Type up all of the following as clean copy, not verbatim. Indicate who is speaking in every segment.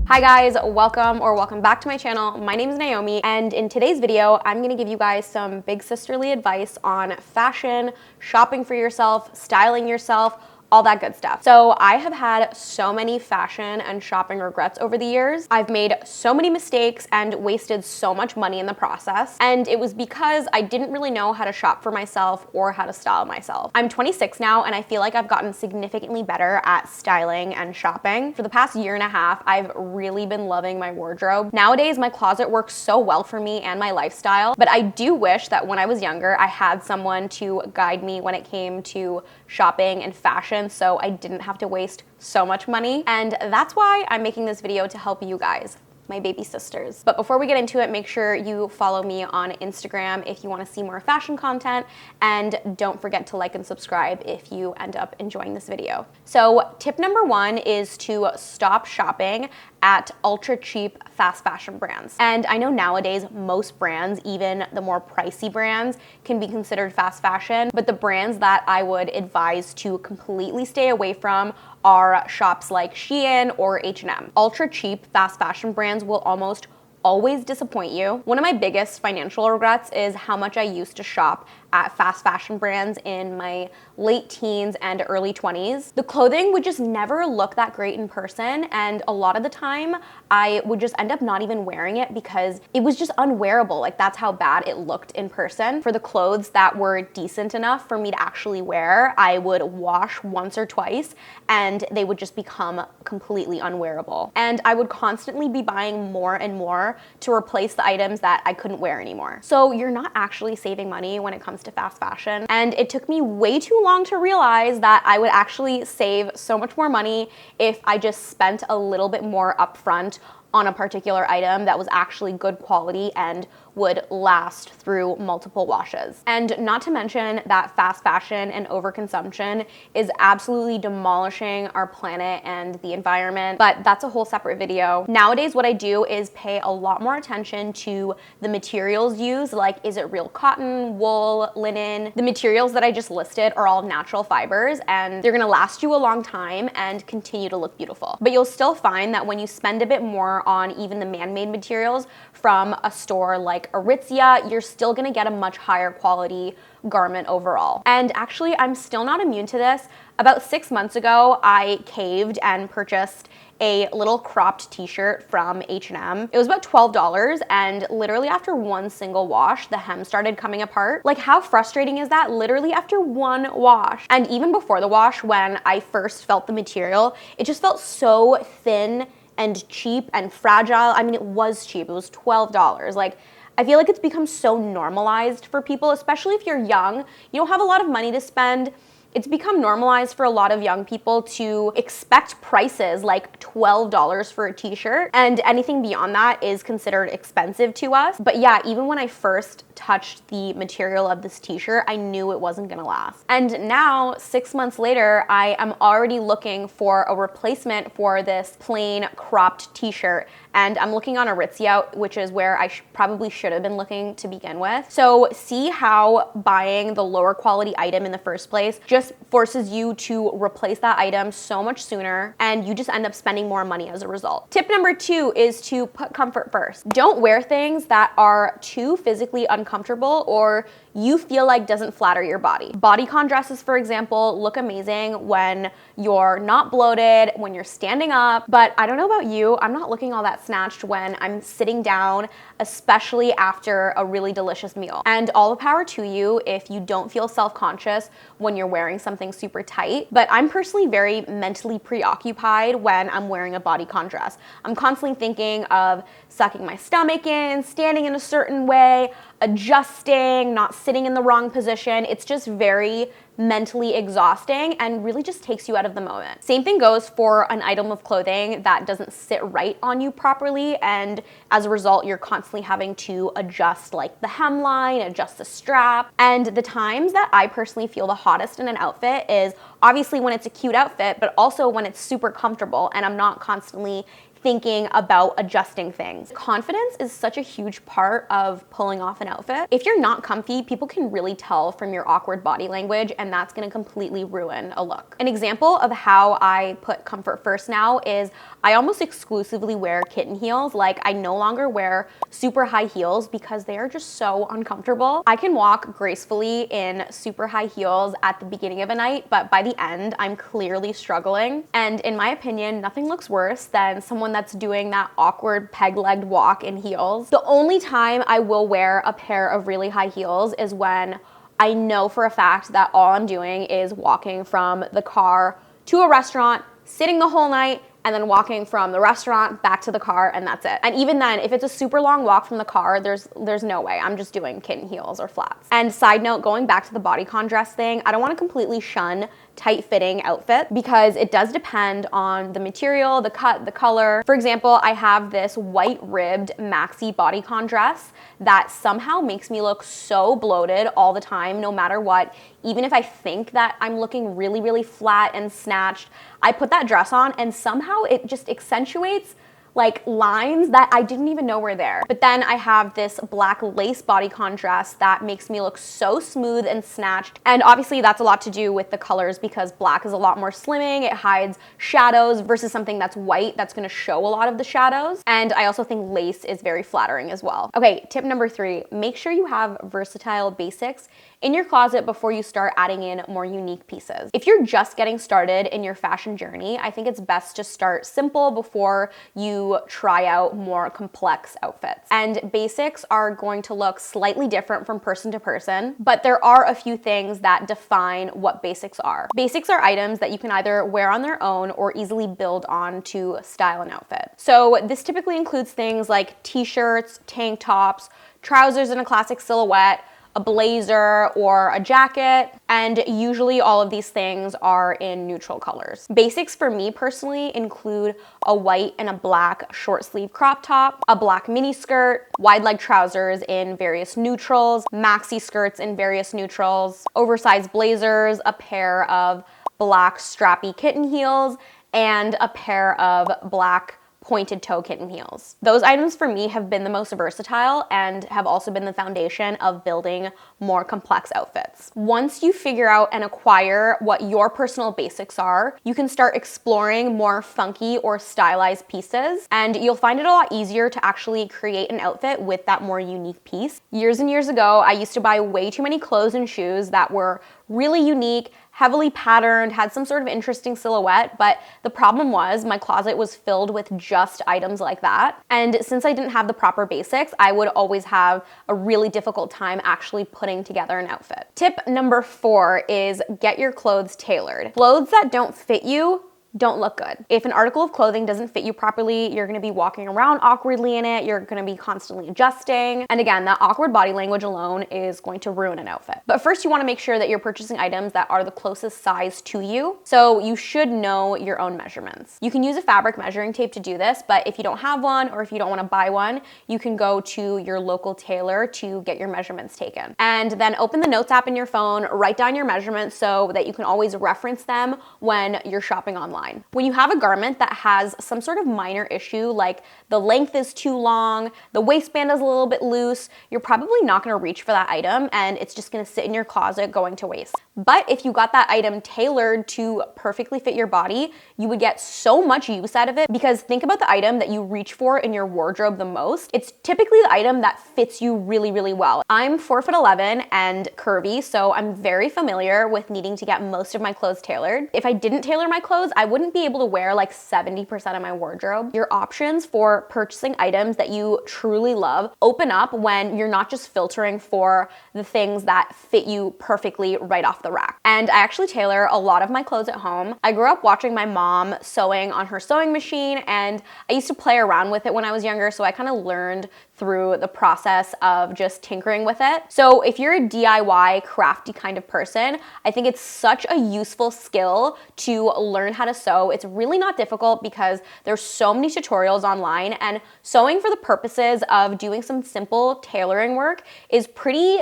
Speaker 1: Hi guys, welcome back to my channel. My name is Naomi, and in today's video, I'm gonna give you guys some big sisterly advice on fashion, shopping for yourself, styling yourself, all that good stuff. So I have had so many fashion and shopping regrets over the years. I've made so many mistakes and wasted so much money in the process. And it was because I didn't really know how to shop for myself or how to style myself. I'm 26 now, and I feel like I've gotten significantly better at styling and shopping. For the past year and a half, I've really been loving my wardrobe. Nowadays, my closet works so well for me and my lifestyle, but I do wish that when I was younger, I had someone to guide me when it came to shopping and fashion, so I didn't have to waste so much money. And that's why I'm making this video, to help you guys, my baby sisters. But before we get into it, make sure you follow me on Instagram if you want to see more fashion content, and don't forget to like and subscribe if you end up enjoying this video. So tip number one is to stop shopping at ultra cheap fast fashion brands. And I know nowadays most brands, even the more pricey brands, can be considered fast fashion, but the brands that I would advise to completely stay away from are shops like Shein or H&M. Ultra cheap fast fashion brands will almost always disappoint you. One of my biggest financial regrets is how much I used to shop at fast fashion brands in my late teens and early 20s. The clothing would just never look that great in person, and a lot of the time I would just end up not even wearing it because it was just unwearable. Like, that's how bad it looked in person. For the clothes that were decent enough for me to actually wear, I would wash once or twice and they would just become completely unwearable. And I would constantly be buying more and more to replace the items that I couldn't wear anymore. So you're not actually saving money when it comes to fast fashion. And it took me way too long to realize that I would actually save so much more money if I just spent a little bit more upfront on a particular item that was actually good quality and would last through multiple washes. And not to mention that fast fashion and overconsumption is absolutely demolishing our planet and the environment, but that's a whole separate video. Nowadays, what I do is pay a lot more attention to the materials used, like, is it real cotton, wool, linen? The materials that I just listed are all natural fibers, and they're gonna last you a long time and continue to look beautiful. But you'll still find that when you spend a bit more on even the man-made materials from a store like Aritzia, you're still gonna get a much higher quality garment overall. And actually, I'm still not immune to this. About 6 months ago, I caved and purchased a little cropped t-shirt from H&M. It was about $12, and literally after one single wash, the hem started coming apart. Like, how frustrating is that? Literally after one wash. And even before the wash, when I first felt the material, it just felt so thin and cheap and fragile. I mean, it was cheap. It was $12. Like, I feel like it's become so normalized for people, especially if you're young. You don't have a lot of money to spend. It's become normalized for a lot of young people to expect prices like $12 for a t-shirt, and anything beyond that is considered expensive to us. But yeah, even when I first touched the material of this t-shirt, I knew it wasn't gonna last. And now, 6 months later, I am already looking for a replacement for this plain cropped t-shirt. And I'm looking on Aritzia, which is where I probably should have been looking to begin with. So see how buying the lower quality item in the first place just forces you to replace that item so much sooner, and you just end up spending more money as a result. Tip number two is to put comfort first. Don't wear things that are too physically uncomfortable or you feel like doesn't flatter your body. Bodycon dresses, for example, look amazing when you're not bloated, when you're standing up, but I don't know about you, I'm not looking all that snatched when I'm sitting down, especially after a really delicious meal. And all the power to you if you don't feel self-conscious when you're wearing something super tight, but I'm personally very mentally preoccupied when I'm wearing a bodycon dress. I'm constantly thinking of sucking my stomach in, standing in a certain way, adjusting, not sitting in the wrong position. It's just very mentally exhausting and really just takes you out of the moment. Same thing goes for an item of clothing that doesn't sit right on you properly, and as a result, you're constantly having to adjust like the hemline, adjust the strap. And the times that I personally feel the hottest in an outfit is obviously when it's a cute outfit, but also when it's super comfortable and I'm not constantly thinking about adjusting things. Confidence is such a huge part of pulling off an outfit. If you're not comfy, people can really tell from your awkward body language, and and that's gonna completely ruin a look. An example of how I put comfort first now is I almost exclusively wear kitten heels. Like, I no longer wear super high heels because they are just so uncomfortable. I can walk gracefully in super high heels at the beginning of a night, but by the end, I'm clearly struggling. And in my opinion, nothing looks worse than someone that's doing that awkward peg-legged walk in heels. The only time I will wear a pair of really high heels is when I know for a fact that all I'm doing is walking from the car to a restaurant, sitting the whole night, and then walking from the restaurant back to the car, and that's it. And even then, if it's a super long walk from the car, there's no way. I'm just doing kitten heels or flats. And side note, going back to the bodycon dress thing, I don't wanna completely shun tight-fitting outfit because it does depend on the material, the cut, the color. For example, I have this white ribbed maxi bodycon dress that somehow makes me look so bloated all the time, no matter what. Even if I think that I'm looking really, really flat and snatched, I put that dress on and somehow it just accentuates like lines that I didn't even know were there. But then I have this black lace bodycon dress that makes me look so smooth and snatched. And obviously that's a lot to do with the colors because black is a lot more slimming. It hides shadows versus something that's white that's gonna show a lot of the shadows. And I also think lace is very flattering as well. Okay, tip number 3, make sure you have versatile basics in your closet before you start adding in more unique pieces. If you're just getting started in your fashion journey, I think it's best to start simple before you try out more complex outfits. And basics are going to look slightly different from person to person, but there are a few things that define what basics are. Basics are items that you can either wear on their own or easily build on to style an outfit. So this typically includes things like t-shirts, tank tops, trousers in a classic silhouette, a blazer or a jacket, and usually all of these things are in neutral colors. Basics for me personally include a white and a black short sleeve crop top, a black mini skirt, wide leg trousers in various neutrals, maxi skirts in various neutrals, oversized blazers, a pair of black strappy kitten heels, and a pair of black pointed toe kitten heels. Those items for me have been the most versatile and have also been the foundation of building more complex outfits. Once you figure out and acquire what your personal basics are, you can start exploring more funky or stylized pieces, and you'll find it a lot easier to actually create an outfit with that more unique piece. Years and years ago, I used to buy way too many clothes and shoes that were really unique, heavily patterned, had some sort of interesting silhouette, but the problem was my closet was filled with just items like that. And since I didn't have the proper basics, I would always have a really difficult time actually putting together an outfit. Tip number 4 is get your clothes tailored. Clothes that don't fit you don't look good. If an article of clothing doesn't fit you properly, you're gonna be walking around awkwardly in it, you're gonna be constantly adjusting, and again, that awkward body language alone is going to ruin an outfit. But first you wanna make sure that you're purchasing items that are the closest size to you, so you should know your own measurements. You can use a fabric measuring tape to do this, but if you don't have one or if you don't wanna buy one, you can go to your local tailor to get your measurements taken. And then open the notes app in your phone, write down your measurements so that you can always reference them when you're shopping online. When you have a garment that has some sort of minor issue, like the length is too long, the waistband is a little bit loose, you're probably not gonna reach for that item and it's just gonna sit in your closet going to waste. But if you got that item tailored to perfectly fit your body, you would get so much use out of it, because think about the item that you reach for in your wardrobe the most. It's typically the item that fits you really, really well. I'm 4'11" and curvy, so I'm very familiar with needing to get most of my clothes tailored. If I didn't tailor my clothes, I wouldn't be able to wear like 70% of my wardrobe. Your options for purchasing items that you truly love open up when you're not just filtering for the things that fit you perfectly right off the rack. And I actually tailor a lot of my clothes at home. I grew up watching my mom sewing on her sewing machine, and I used to play around with it when I was younger, so I kind of learned through the process of just tinkering with it. So if you're a DIY crafty kind of person, I think it's such a useful skill to learn how to sew. It's really not difficult because there's so many tutorials online, and sewing for the purposes of doing some simple tailoring work is pretty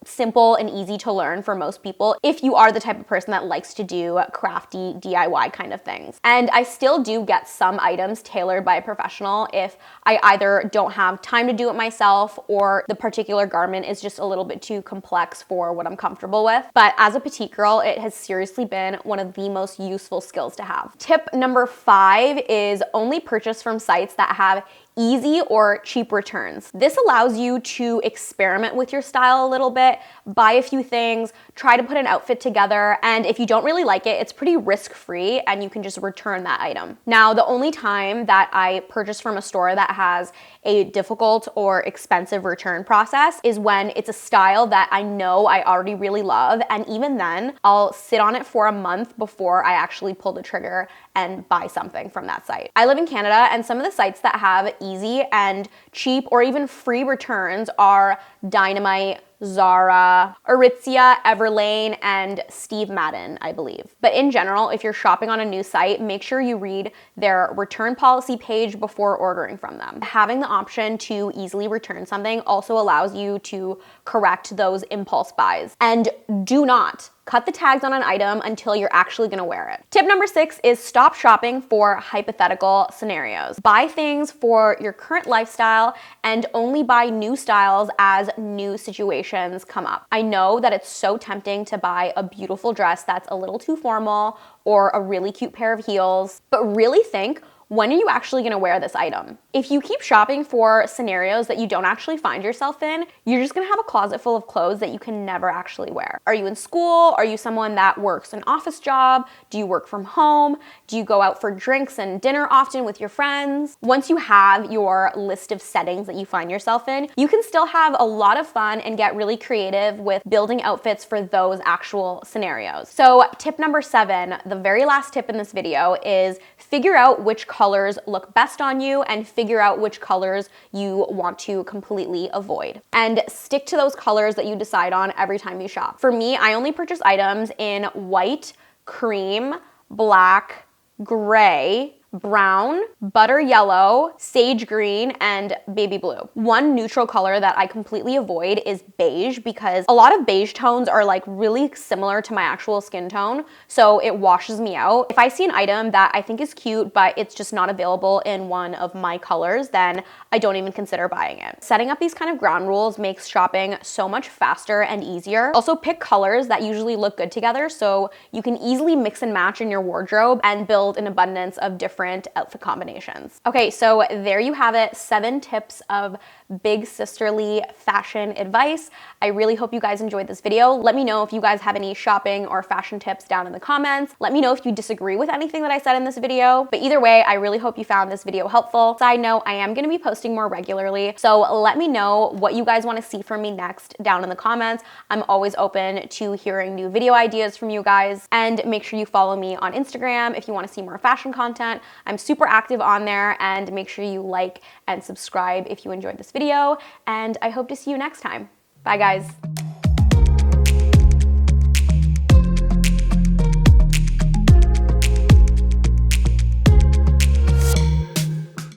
Speaker 1: simple and easy to learn for most people if you are the type of person that likes to do crafty DIY kind of things. And I still do get some items tailored by a professional if I either don't have time to do it myself or the particular garment is just a little bit too complex for what I'm comfortable with. But as a petite girl, it has seriously been one of the most useful skills to have. Tip number 5 is only purchase from sites that have easy or cheap returns. This allows you to experiment with your style a little bit, buy a few things, try to put an outfit together, and if you don't really like it, it's pretty risk-free and you can just return that item. Now, the only time that I purchase from a store that has a difficult or expensive return process is when it's a style that I know I already really love, and even then, I'll sit on it for a month before I actually pull the trigger and buy something from that site. I live in Canada, and some of the sites that have easy and cheap or even free returns are Dynamite, Zara, Aritzia, Everlane, and Steve Madden, I believe. But in general, if you're shopping on a new site, make sure you read their return policy page before ordering from them. Having the option to easily return something also allows you to correct those impulse buys. And do not cut the tags on an item until you're actually gonna wear it. Tip number 6 is stop shopping for hypothetical scenarios. Buy things for your current lifestyle and only buy new styles as new situations come up. I know that it's so tempting to buy a beautiful dress that's a little too formal or a really cute pair of heels, but really think, when are you actually gonna wear this item? If you keep shopping for scenarios that you don't actually find yourself in, you're just gonna have a closet full of clothes that you can never actually wear. Are you in school? Are you someone that works an office job? Do you work from home? Do you go out for drinks and dinner often with your friends? Once you have your list of settings that you find yourself in, you can still have a lot of fun and get really creative with building outfits for those actual scenarios. So tip number 7, the very last tip in this video, is figure out which colors look best on you and figure out which colors you want to completely avoid. And stick to those colors that you decide on every time you shop. For me, I only purchase items in white, cream, black, gray, brown, butter yellow, sage green, and baby blue. One neutral color that I completely avoid is beige because a lot of beige tones are like really similar to my actual skin tone, so it washes me out. If I see an item that I think is cute, but it's just not available in one of my colors, then I don't even consider buying it. Setting up these kind of ground rules makes shopping so much faster and easier. Also, pick colors that usually look good together so you can easily mix and match in your wardrobe and build an abundance of different outfit combinations. Okay, so there you have it, 7 tips of big sisterly fashion advice. I really hope you guys enjoyed this video. Let me know if you guys have any shopping or fashion tips down in the comments. Let me know if you disagree with anything that I said in this video. But either way, I really hope you found this video helpful. Side note, I am gonna be posting more regularly, so let me know what you guys wanna see from me next down in the comments. I'm always open to hearing new video ideas from you guys. And make sure you follow me on Instagram if you wanna see more fashion content. I'm super active on there, and make sure you like and subscribe if you enjoyed this video, and I hope to see you next time. Bye guys.